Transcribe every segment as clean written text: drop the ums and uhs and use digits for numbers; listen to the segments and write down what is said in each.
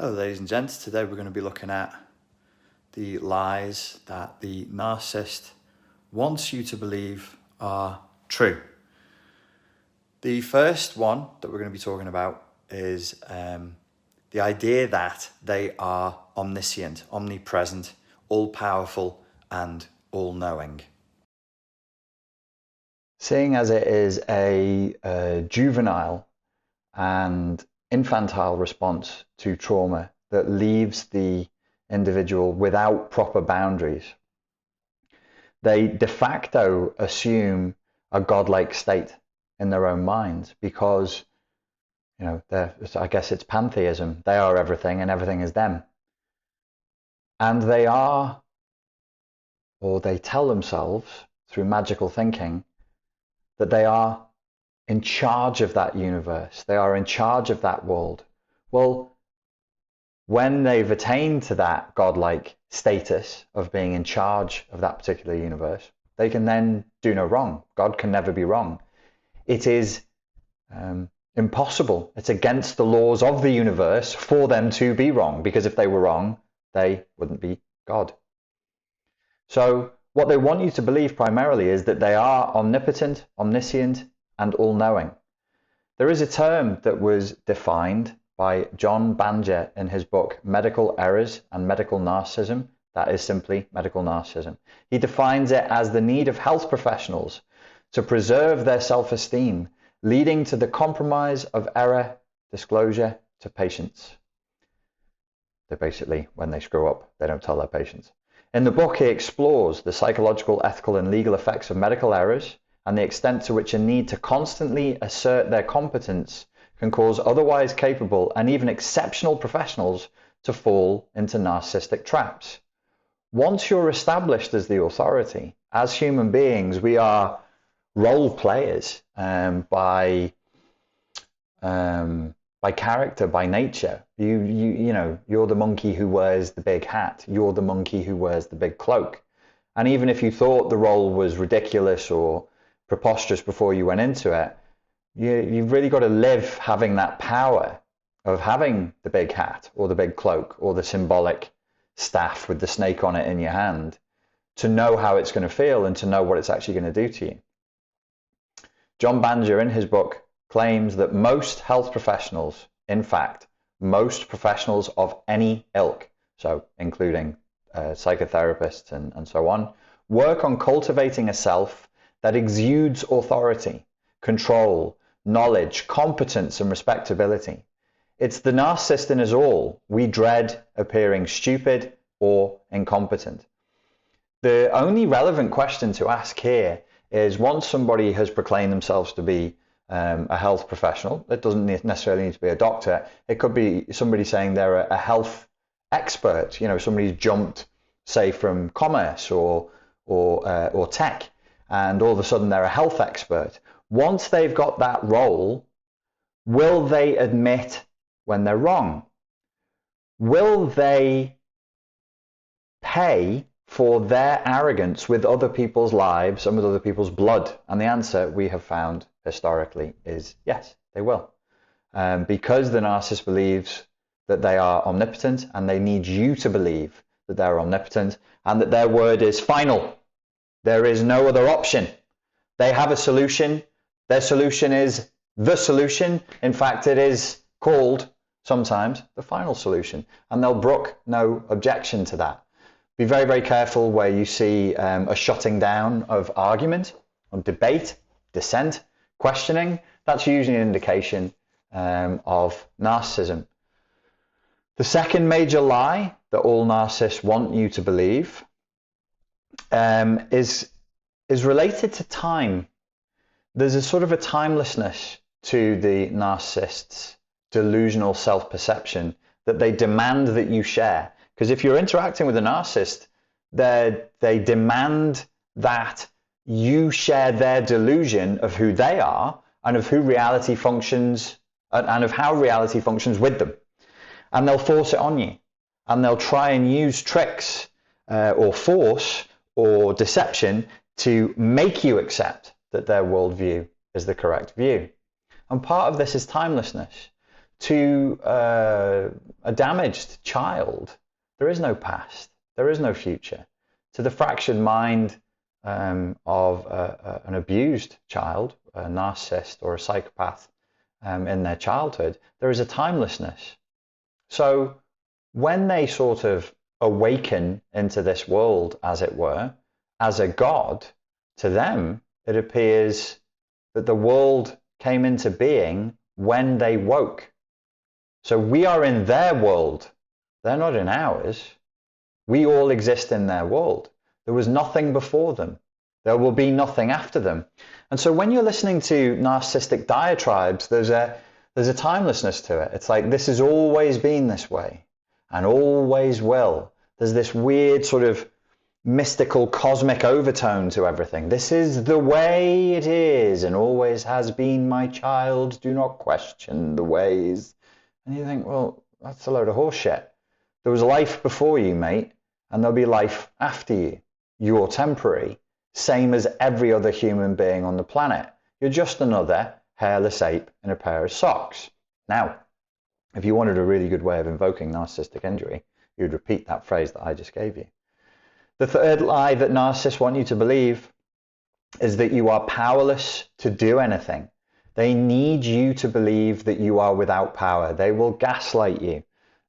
Hello ladies and gents, today we're going to be looking at the lies that the narcissist wants you to believe are true. The first one that we're going to be talking about is the idea that they are omniscient, omnipresent, all-powerful and all-knowing. Seeing as it is a juvenile and infantile response to trauma that leaves the individual without proper boundaries, they de facto assume a godlike state in their own minds because, I guess it's pantheism. They are everything and everything is them. And they are, or they tell themselves through magical thinking, that they are in charge of that universe. They are in charge of that world. Well, when they've attained to that godlike status of being in charge of that particular universe, they can then do no wrong. God can never be wrong. It is impossible. It's against the laws of the universe for them to be wrong, because if they were wrong, they wouldn't be God. So what they want you to believe primarily is that they are omnipotent, omniscient, and all-knowing. There is a term that was defined by John Banger in his book Medical Errors and Medical Narcissism. That is simply medical narcissism. He defines it as the need of health professionals to preserve their self-esteem, leading to the compromise of error disclosure to patients. They basically, when they screw up, they don't tell their patients. In the book, he explores the psychological, ethical, and legal effects of medical errors and the extent to which a need to constantly assert their competence can cause otherwise capable and even exceptional professionals to fall into narcissistic traps. Once you're established as the authority, as human beings, we are role players by character, by nature. You're the monkey who wears the big hat. You're the monkey who wears the big cloak. And even if you thought the role was ridiculous or preposterous before you went into it, you've really got to live having that power of having the big hat or the big cloak or the symbolic staff with the snake on it in your hand to know how it's going to feel and to know what it's actually going to do to you. John Banger in his book claims that most health professionals, in fact, most professionals of any ilk, so including psychotherapists and so on, work on cultivating a self that exudes authority, control, knowledge, competence, and respectability. It's the narcissist in us all. We dread appearing stupid or incompetent. The only relevant question to ask here is, once somebody has proclaimed themselves to be a health professional, it doesn't necessarily need to be a doctor. It could be somebody saying they're a health expert. Somebody's jumped, say, from commerce or tech, and all of a sudden they're a health expert. Once they've got that role, will they admit when they're wrong? Will they pay for their arrogance with other people's lives and with other people's blood? And the answer we have found historically is yes, they will. Because the narcissist believes that they are omnipotent, and they need you to believe that they're omnipotent and that their word is final. There is no other option. They have a solution. Their solution is the solution. In fact, it is called sometimes the final solution, and they'll brook no objection to that. Be very, very careful where you see a shutting down of argument, of debate, dissent, questioning. That's usually an indication of narcissism. The second major lie that all narcissists want you to believe is related to time. There's a sort of a timelessness to the narcissist's delusional self-perception that they demand that you share. Because if you're interacting with a narcissist, they demand that you share their delusion of who they are and of who reality functions and of how reality functions with them. And they'll force it on you. And they'll try and use tricks or force or deception to make you accept that their worldview is the correct view. And part of this is timelessness. to a damaged child, there is no past, there is no future. To the fractured mind of an abused child, a narcissist or a psychopath in their childhood, there is a timelessness. So when they sort of awaken into this world, as it were, as a god, to them it appears that the world came into being when they woke. So we are in their world, they're not in ours. We all exist in their world. There was nothing before them. There will be nothing after them. And so when you're listening to narcissistic diatribes, there's a timelessness to it. It's like, this has always been this way and always will. There's this weird sort of mystical cosmic overtone to everything. This is the way it is and always has been, my child. Do not question the ways. And you think, well, that's a load of horseshit. There was life before you, mate, and there'll be life after you. You're temporary, same as every other human being on the planet. You're just another hairless ape in a pair of socks. Now, if you wanted a really good way of invoking narcissistic injury, you'd repeat that phrase that I just gave you. The third lie that narcissists want you to believe is that you are powerless to do anything. They need you to believe that you are without power. They will gaslight you.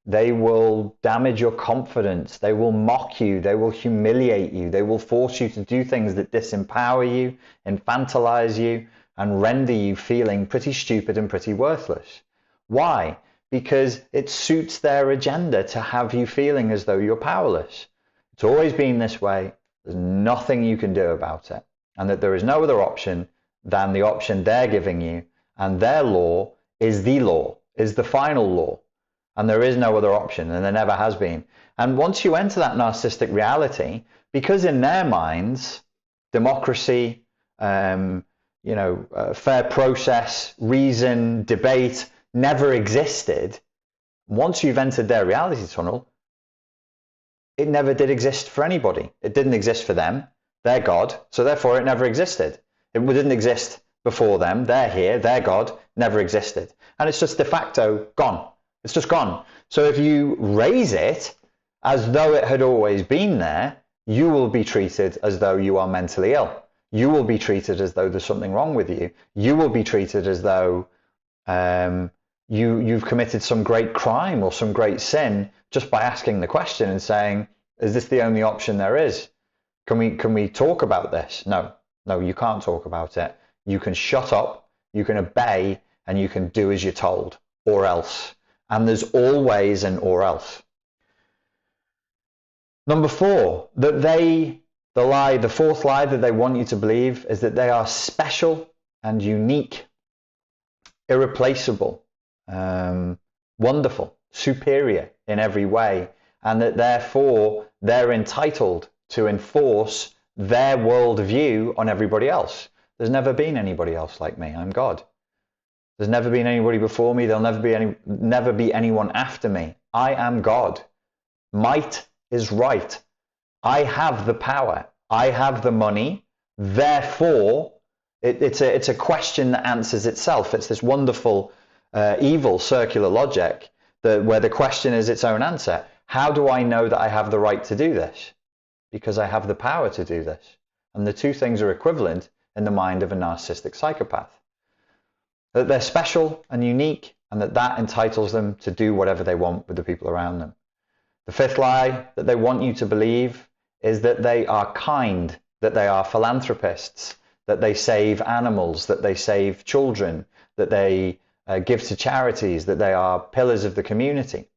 They will damage your confidence. They will mock you. They will humiliate you. They will force you to do things that disempower you, infantilize you, and render you feeling pretty stupid and pretty worthless. Why? Because it suits their agenda to have you feeling as though you're powerless. It's always been this way. There's nothing you can do about it. And that there is no other option than the option they're giving you. And their law is the law, is the final law. And there is no other option, and there never has been. And once you enter that narcissistic reality, because in their minds, democracy, fair process, reason, debate never existed, once you've entered their reality tunnel, it never did exist for anybody. It didn't exist for them. They're God, so therefore it never existed. It didn't exist before them. They're here, they're God, never existed. And it's just de facto gone. It's just gone. So if you raise it as though it had always been there, you will be treated as though you are mentally ill. You will be treated as though there's something wrong with you. You will be treated as though you've committed some great crime or some great sin just by asking the question and saying, is this the only option there is? Can we talk about this? No, you can't talk about it. You can shut up, you can obey, and you can do as you're told, or else. And there's always an or else. Number 4, the fourth lie that they want you to believe is that they are special and unique, irreplaceable, wonderful, superior in every way, and that therefore they're entitled to enforce their worldview on everybody else. There's never been anybody else like me. I'm God. There's never been anybody before me. There'll never be anyone after me. I am God. Might is right. I have the power. I have the money. Therefore, it's a question that answers itself. It's this wonderful, evil circular logic where the question is its own answer. How do I know that I have the right to do this? Because I have the power to do this. And the two things are equivalent in the mind of a narcissistic psychopath. That they're special and unique, and that entitles them to do whatever they want with the people around them. The fifth lie that they want you to believe is that they are kind, that they are philanthropists, that they save animals, that they save children, that they give to charities, that they are pillars of the community.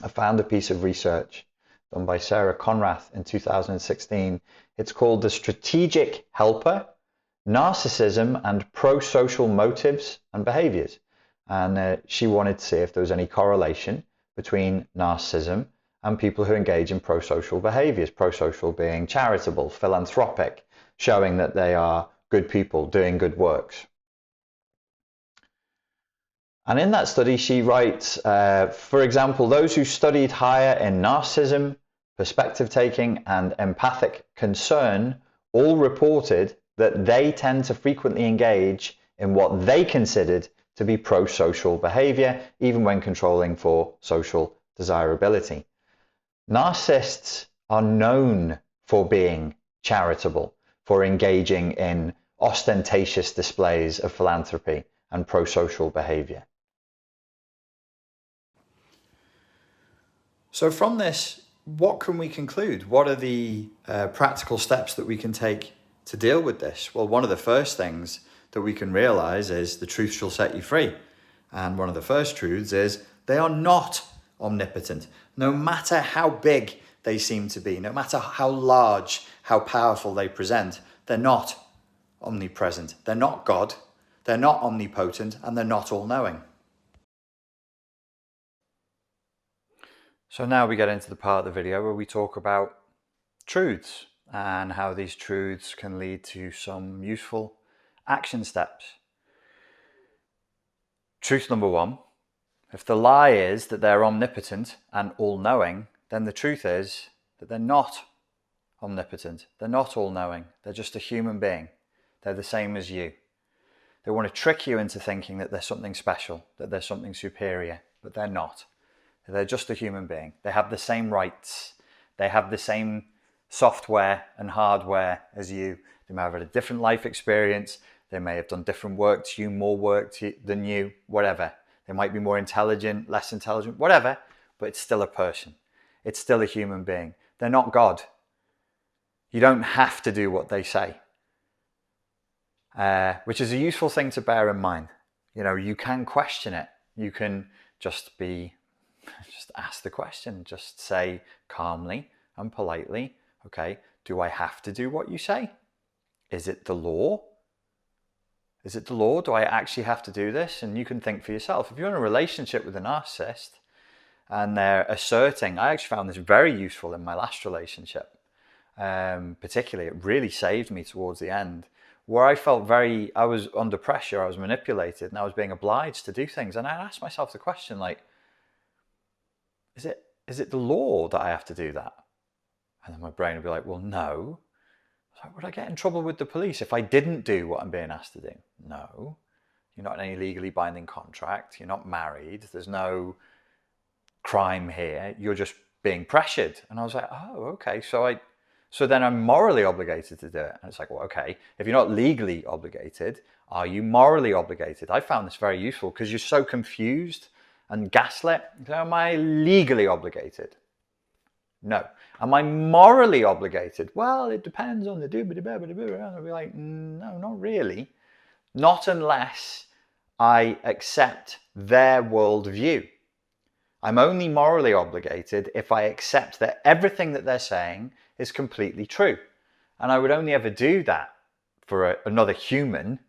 I found a piece of research done by Sarah Conrath in 2016. It's called The Strategic Helper, Narcissism and Pro-Social Motives and Behaviors. And she wanted to see if there was any correlation between narcissism and people who engage in pro-social behaviors. Pro-social being charitable, philanthropic, showing that they are good people doing good works. And in that study, she writes, for example, those who studied higher in narcissism, perspective taking, and empathic concern all reported that they tend to frequently engage in what they considered to be pro-social behavior, even when controlling for social desirability. Narcissists are known for being charitable, for engaging in ostentatious displays of philanthropy and pro-social behavior. So from this, what can we conclude? What are the practical steps that we can take to deal with this? Well, one of the first things that we can realize is the truth shall set you free. And one of the first truths is they are not omnipotent. No matter how big they seem to be, no matter how large, how powerful they present, they're not omnipresent. They're not God, they're not omnipotent, and they're not all-knowing. So now we get into the part of the video where we talk about truths and how these truths can lead to some useful action steps. Truth number one, if the lie is that they're omnipotent and all-knowing, then the truth is that they're not omnipotent. They're not all-knowing. They're just a human being. They're the same as you. They want to trick you into thinking that they're something special, that they're something superior, but they're not. They're just a human being. They have the same rights. They have the same software and hardware as you. They may have had a different life experience. They may have done different work to you, more work than you, whatever. They might be more intelligent, less intelligent, whatever, but it's still a person. It's still a human being. They're not God. You don't have to do what they say, which is a useful thing to bear in mind. You know, you can question it. You can just ask the question. Just say calmly and politely, okay, do I have to do what you say? Is it the law? Is it the law? Do I actually have to do this? And you can think for yourself. If you're in a relationship with a narcissist and they're asserting, I actually found this very useful in my last relationship. Particularly, it really saved me towards the end, where I felt I was under pressure, I was manipulated, and I was being obliged to do things. And I asked myself the question, like, is it the law that I have to do that? And then my brain would be like, well, no. So would I get in trouble with the police if I didn't do what I'm being asked to do? No. You're not in any legally binding contract. You're not married. There's no crime here. You're just being pressured. And I was like, oh, okay. So then I'm morally obligated to do it. And it's like, well, okay, if you're not legally obligated, are you morally obligated? I found this very useful because you're so confused and gaslit. So am I legally obligated? No. Am I morally obligated? Well, it depends on the and I'll be like, no, not really. Not unless I accept their worldview. I'm only morally obligated if I accept that everything that they're saying is completely true. And I would only ever do that for another human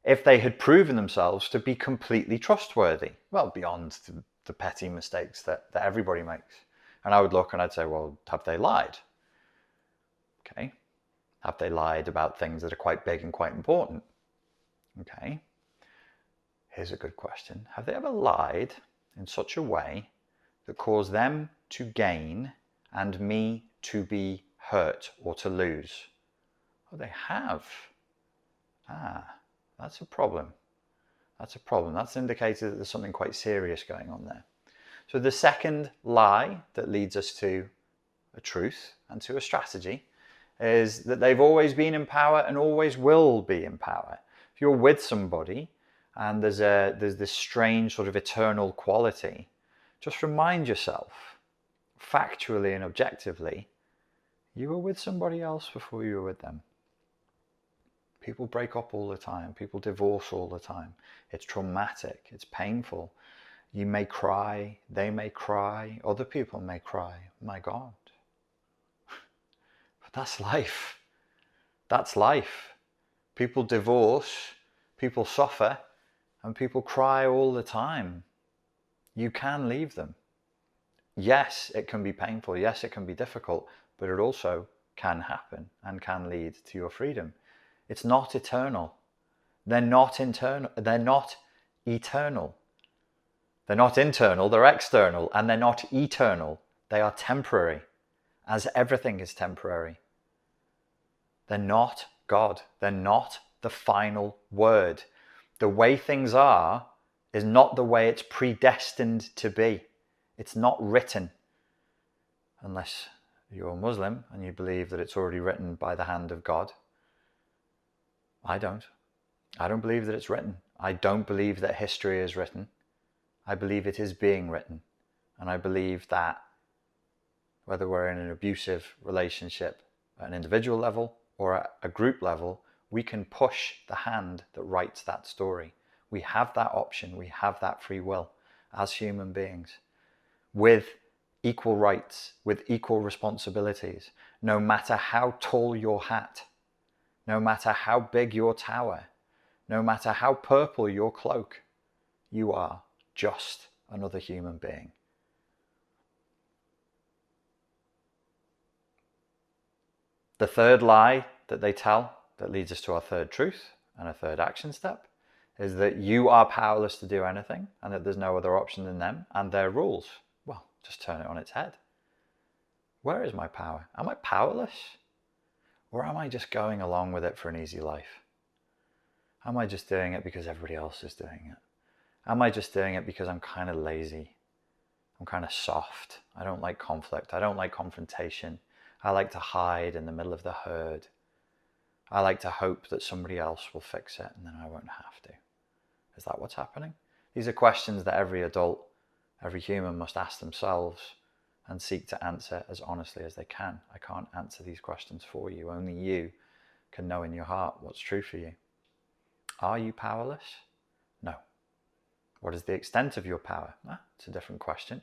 if they had proven themselves to be completely trustworthy. Well, beyond the petty mistakes that everybody makes. And I would look and I'd say, well, have they lied? Okay. Have they lied about things that are quite big and quite important? Okay. Here's a good question. Have they ever lied in such a way that caused them to gain and me to be hurt or to lose? Oh, they have. That's a problem. That's a problem. That's indicated that there's something quite serious going on there. So the second lie that leads us to a truth and to a strategy is that they've always been in power and always will be in power. If you're with somebody and there's this strange sort of eternal quality, just remind yourself, factually and objectively, you were with somebody else before you were with them. People break up all the time. People divorce all the time. It's traumatic. It's painful. You may cry. They may cry. Other people may cry. My God. But that's life. That's life. People divorce. People suffer. And people cry all the time. You can leave them. Yes, it can be painful. Yes, it can be difficult. But it also can happen and can lead to your freedom. It's not eternal. They're not internal. They're not eternal. They're not internal, they're external, and they're not eternal. They are temporary, as everything is temporary. They're not God. They're not the final word. The way things are is not the way it's predestined to be. It's not written. Unless you're Muslim and you believe that it's already written by the hand of God. I don't. I don't believe that it's written. I don't believe that history is written. I believe it is being written. And I believe that whether we're in an abusive relationship at an individual level or at a group level, we can push the hand that writes that story. We have that option. We have that free will as human beings with equal rights, with equal responsibilities, no matter how tall your hat, no matter how big your tower, no matter how purple your cloak, you are just another human being. The third lie that they tell that leads us to our third truth and a third action step is that you are powerless to do anything and that there's no other option than them and their rules. Well, just turn it on its head. Where is my power? Am I powerless? Or am I just going along with it for an easy life? Am I just doing it because everybody else is doing it? Am I just doing it because I'm kind of lazy? I'm kind of soft. I don't like conflict. I don't like confrontation. I like to hide in the middle of the herd. I like to hope that somebody else will fix it and then I won't have to. Is that what's happening? These are questions that every adult, every human must ask themselves and seek to answer as honestly as they can. I can't answer these questions for you. Only you can know in your heart what's true for you. Are you powerless? No. What is the extent of your power? It's a different question.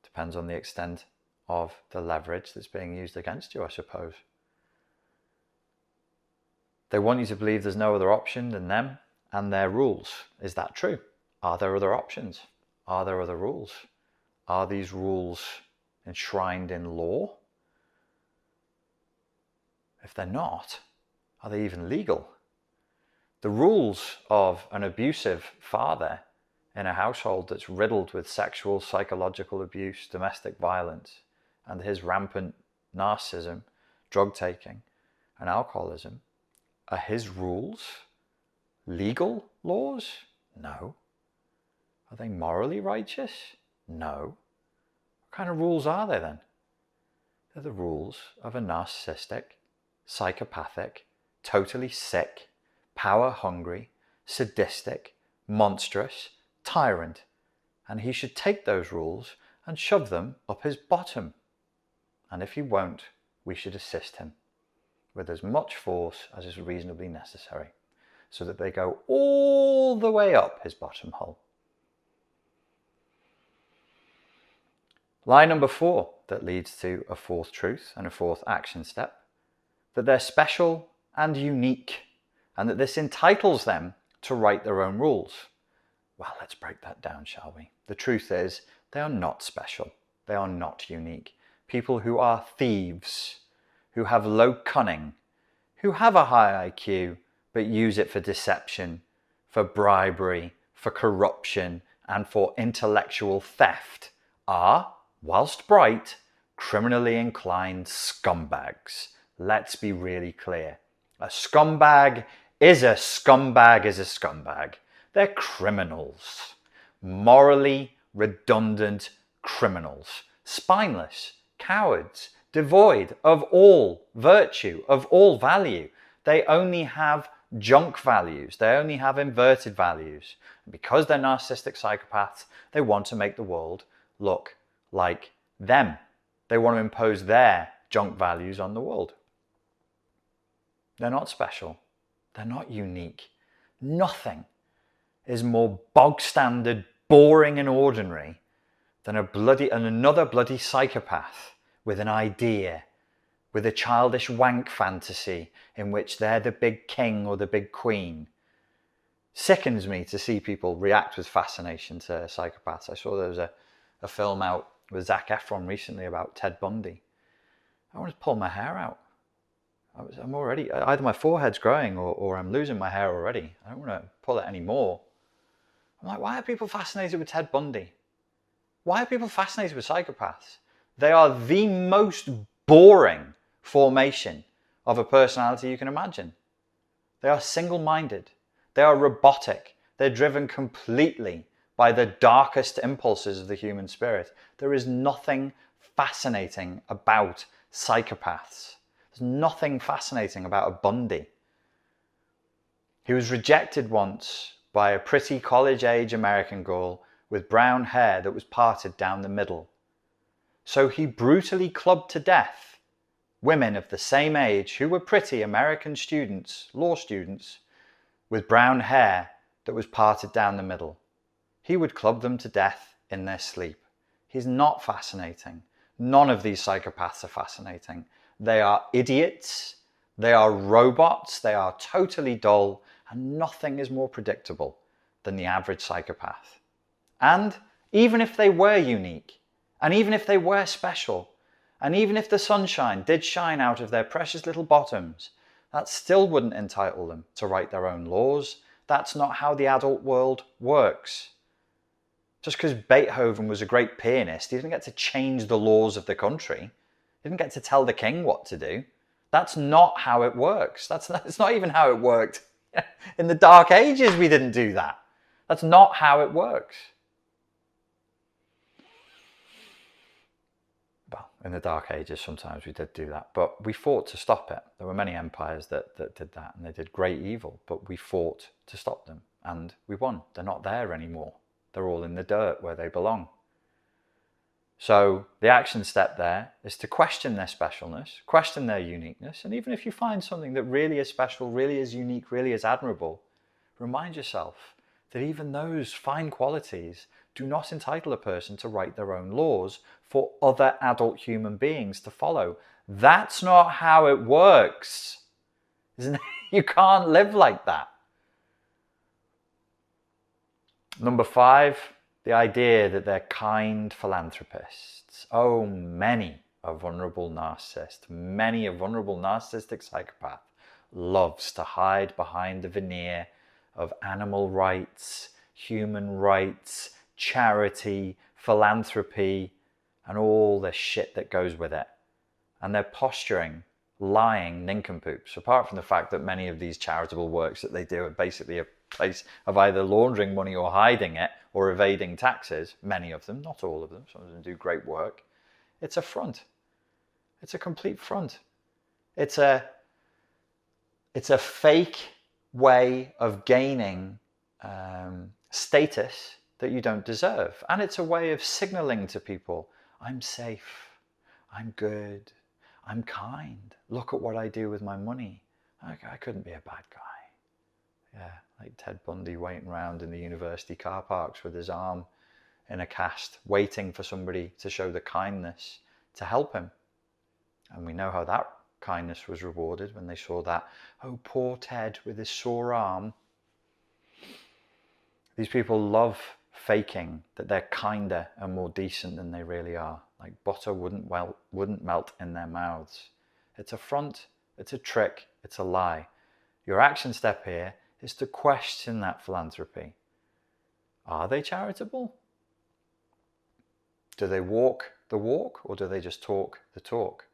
Depends on the extent of the leverage that's being used against you, I suppose. They want you to believe there's no other option than them and their rules. Is that true? Are there other options? Are there other rules? Are these rules enshrined in law? If they're not, are they even legal? The rules of an abusive father in a household that's riddled with sexual, psychological abuse, domestic violence, and his rampant narcissism, drug taking, and alcoholism, are his rules legal laws? No. Are they morally righteous? No. What kind of rules are they then? They're the rules of a narcissistic, psychopathic, totally sick, power-hungry, sadistic, monstrous tyrant. And he should take those rules and shove them up his bottom. And if he won't, we should assist him with as much force as is reasonably necessary so that they go all the way up his bottom hole. Lie number 4 that leads to a fourth truth and a fourth action step, that they're special and unique and that this entitles them to write their own rules. Well, let's break that down, shall we? The truth is, they are not special. They are not unique. People who are thieves, who have low cunning, who have a high IQ, but use it for deception, for bribery, for corruption, and for intellectual theft are, whilst bright, criminally inclined scumbags. Let's be really clear. A scumbag is a scumbag is a scumbag. They're criminals. Morally redundant criminals. Spineless, cowards, devoid of all virtue, of all value. They only have junk values. They only have inverted values. And because they're narcissistic psychopaths, they want to make the world look like them. They want to impose their junk values on the world. They're not special. They're not unique. Nothing is more bog standard, boring and ordinary than another bloody psychopath with an idea, with a childish wank fantasy in which they're the big king or the big queen. Sickens me to see people react with fascination to psychopaths. I saw there was a film out with Zac Efron recently about Ted Bundy. I want to pull my hair out. I'm already, either my forehead's growing or I'm losing my hair already. I don't want to pull it anymore. I'm like, why are people fascinated with Ted Bundy? Why are people fascinated with psychopaths? They are the most boring formation of a personality you can imagine. They are single-minded. They are robotic. They're driven completely by the darkest impulses of the human spirit. There is nothing fascinating about psychopaths. There's nothing fascinating about a Bundy. He was rejected once by a pretty college-age American girl with brown hair that was parted down the middle. So he brutally clubbed to death women of the same age who were pretty American students, law students, with brown hair that was parted down the middle. He would club them to death in their sleep. He's not fascinating. None of these psychopaths are fascinating. They are idiots. They are robots. They are totally dull. And nothing is more predictable than the average psychopath. And even if they were unique, and even if they were special, and even if the sunshine did shine out of their precious little bottoms, that still wouldn't entitle them to write their own laws. That's not how the adult world works. Just because Beethoven was a great pianist, he didn't get to change the laws of the country. He didn't get to tell the king what to do. That's not how it works. It's not even how it worked. In the Dark Ages, we didn't do that. That's not how it works. Well, in the Dark Ages, sometimes we did do that, but we fought to stop it. There were many empires that did that, and they did great evil, but we fought to stop them, and we won. They're not there anymore. They're all in the dirt where they belong. So the action step there is to question their specialness, question their uniqueness, and even if you find something that really is special, really is unique, really is admirable, remind yourself that even those fine qualities do not entitle a person to write their own laws for other adult human beings to follow. That's not how it works. Isn't it? You can't live like that. Number 5, the idea that they're kind philanthropists. Oh, many a vulnerable narcissist, many a vulnerable narcissistic psychopath loves to hide behind the veneer of animal rights, human rights, charity, philanthropy, and all the shit that goes with it. And they're posturing, lying nincompoops, apart from the fact that many of these charitable works that they do are basically a place of either laundering money or hiding it or evading taxes. Many of them, not all of them, some of them do great work. It's a front. It's a complete front. It's a fake way of gaining status that you don't deserve. And it's a way of signaling to people, I'm safe, I'm good, I'm kind. Look at what I do with my money. I couldn't be a bad guy. Yeah, like Ted Bundy waiting around in the university car parks with his arm in a cast, waiting for somebody to show the kindness to help him. And we know how that kindness was rewarded when they saw that, oh, poor Ted with his sore arm. These people love faking that they're kinder and more decent than they really are. Like butter wouldn't melt in their mouths. It's a front, it's a trick, it's a lie. Your action step here is to question that philanthropy. Are they charitable? Do they walk the walk, or do they just talk the talk?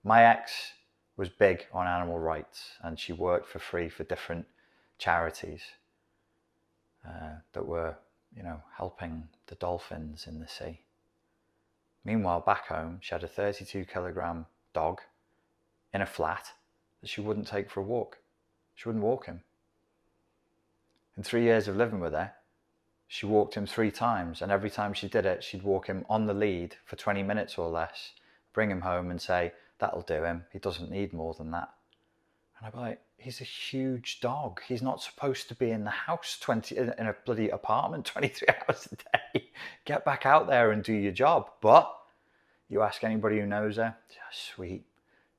My ex was big on animal rights, and she worked for free for different charities that were, helping the dolphins in the sea. Meanwhile, back home, she had a 32-kilogram dog in a flat that she wouldn't take for a walk. She wouldn't walk him. In 3 years of living with her, she walked him 3 times, and every time she did it, she'd walk him on the lead for 20 minutes or less, bring him home and say, that'll do him, he doesn't need more than that. And I'd be like, he's a huge dog. He's not supposed to be in the house in a bloody apartment 23 hours a day. Get back out there and do your job. But you ask anybody who knows her, just sweet,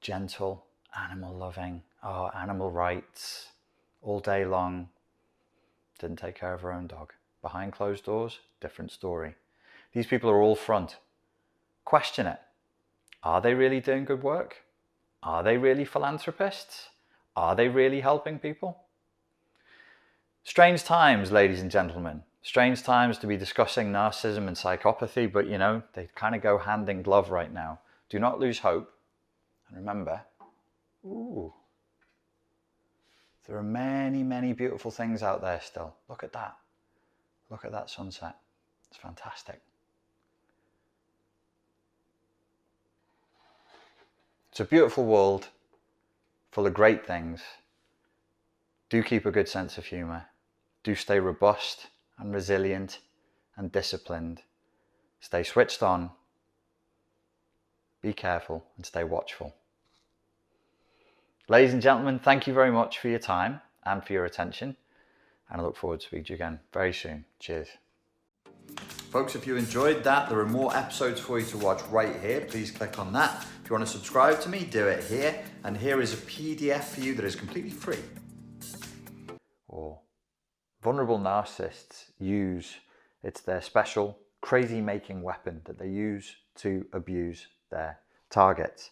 gentle, animal loving, animal rights, all day long. Didn't take care of her own dog. Behind closed doors, different story. These people are all front. Question it. Are they really doing good work? Are they really philanthropists? Are they really helping people? Strange times, ladies and gentlemen. Strange times to be discussing narcissism and psychopathy, but they kind of go hand in glove right now. Do not lose hope. And remember, There are many, many beautiful things out there still. Look at that. Look at that sunset. It's fantastic. It's a beautiful world full of great things. Do keep a good sense of humour. Do stay robust and resilient and disciplined. Stay switched on. Be careful and stay watchful. Ladies and gentlemen, thank you very much for your time and for your attention. And I look forward to speaking to you again very soon. Cheers. Folks, if you enjoyed that, there are more episodes for you to watch right here. Please click on that. If you want to subscribe to me, do it here. And here is a PDF for you that is completely free. Or vulnerable narcissists use, it's their special crazy making weapon that they use to abuse their targets.